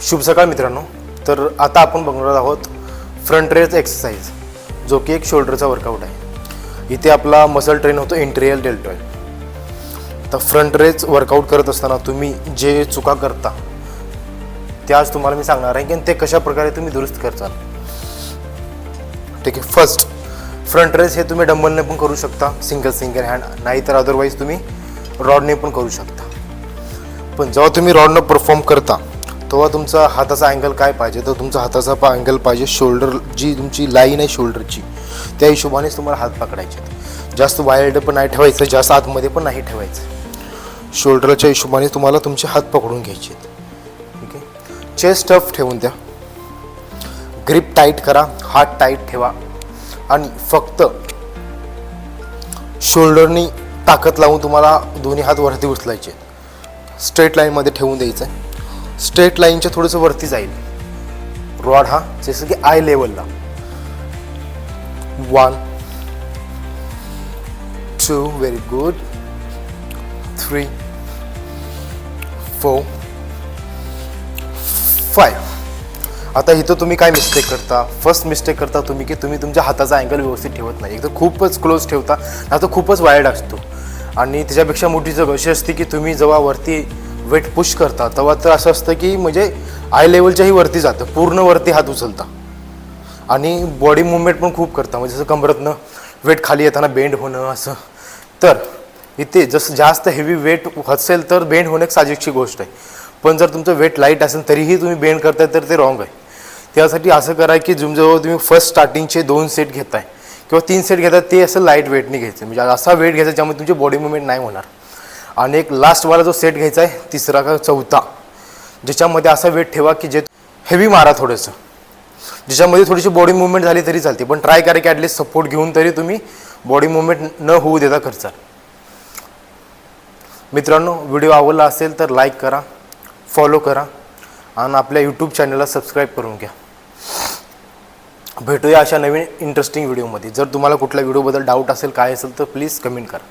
शुभ सकाळ मित्रांनो. तर आता आपण बघणार आहोत फ्रंट रेज एक्सरसाइज, जो की एक शोल्डरचा वर्कआउट आहे. इथे आपला मसल ट्रेन होतो इंटेरियर डेल्टॉइड. तर फ्रंट रेज वर्कआउट करत असताना तुम्ही जे चुका करता ते आज तुम्हाला मी सांगणार आहे की ते कशा प्रकारे तुम्ही दुरुस्त करताल. ठीक आहे. फर्स्ट, फ्रंट रेज हे तुम्ही डंबलने पण करू शकता, सिंगल हँड, नाहीतर अदरवाईज तुम्ही रॉडने पण करू शकता. पण जेव्हा तुम्ही रॉडनं परफॉर्म करता तेव्हा तुमचा हाताचा अँगल काय पाहिजे, तर तुमचा हाताचा अँगल पाहिजे शोल्डर, जी तुमची लाईन आहे शोल्डरची त्या हिशोबानेच तुम्हाला हात पकडायचे. जास्त वायर्ड पण नाही ठेवायचं, जास्त आतमध्ये पण नाही ठेवायचं. शोल्डरच्या हिशोबाने तुम्हाला तुमचे हात पकडून घ्यायचे. ठीक आहे. चेस्ट अप ठेवून द्या, ग्रिप टाईट करा, हात टाईट ठेवा आणि फक्त शोल्डरनी ताकद लावून तुम्हाला दोन्ही हात वरती उचलायचे. स्ट्रेट लाईनमध्ये ठेवून द्यायचं आहे. स्ट्रेट लाईनच्या थोडंसं वरती जाईल रॉड हा, जसं की आय लेवलला. 1 2 व्हेरी गुड, 3 4 5. आता इथं तुम्ही काय मिस्टेक करता, फर्स्ट मिस्टेक करता तुम्ही की तुम्ही तुमच्या हाताचा अँगल व्यवस्थित ठेवत नाही. एकतर खूपच क्लोज ठेवता, नाही तर खूपच वाईड असतो. आणि त्याच्यापेक्षा मोठी जग अशी असते की तुम्ही जेव्हा वरती वेट पुश करता तेव्हा तर असं असतं की म्हणजे आय लेवलच्याही वरती जातं, पूर्ण वरती हात उचलता आणि बॉडी मुवमेंट पण खूप करता, म्हणजे जसं कमरतनं वेट खाली येताना बेंड होणं असं. तर इथे जसं जास्त हेवी वेट असेल तर बेंड होणं एक साहजिकची गोष्ट आहे. पण जर तुमचं वेट लाईट असेल तरीही तुम्ही बेंड करताय तर ते रॉंग आहे. त्यासाठी असं करा की जेव्हा तुम्ही फर्स्ट स्टार्टिंगचे 2 सेट घेताय किंवा 3 सेट घेताय ते असं लाईट वेटने घ्यायचं, म्हणजे असा वेट घ्यायचा ज्यामुळे तुमची बॉडी मुवमेंट नाही होणार. आणि एक लास्टवाला जो सेट घ्यायचा आहे, तिसरा का चौथा, ज्याच्यामध्ये असा वेट ठेवा की जे हेवी मारा थोडंसं, ज्याच्यामध्ये थोडीशी बॉडी मुवमेंट झाली तरी चालते. पण ट्राय करा की ॲटलिस्ट सपोर्ट घेऊन तरी तुम्ही बॉडी मुवमेंट न होऊ देता करचाल. मित्रांनो, व्हिडिओ आवडला असेल तर लाईक करा, फॉलो करा आणि आपल्या यूट्यूब चॅनलला सबस्क्राईब करून घ्या. भेटूया अशा नवीन इंटरेस्टिंग व्हिडिओमध्ये. जर तुम्हाला कुठल्या व्हिडिओबद्दल डाऊट असेल काय असेल तर प्लीज कमेंट करा.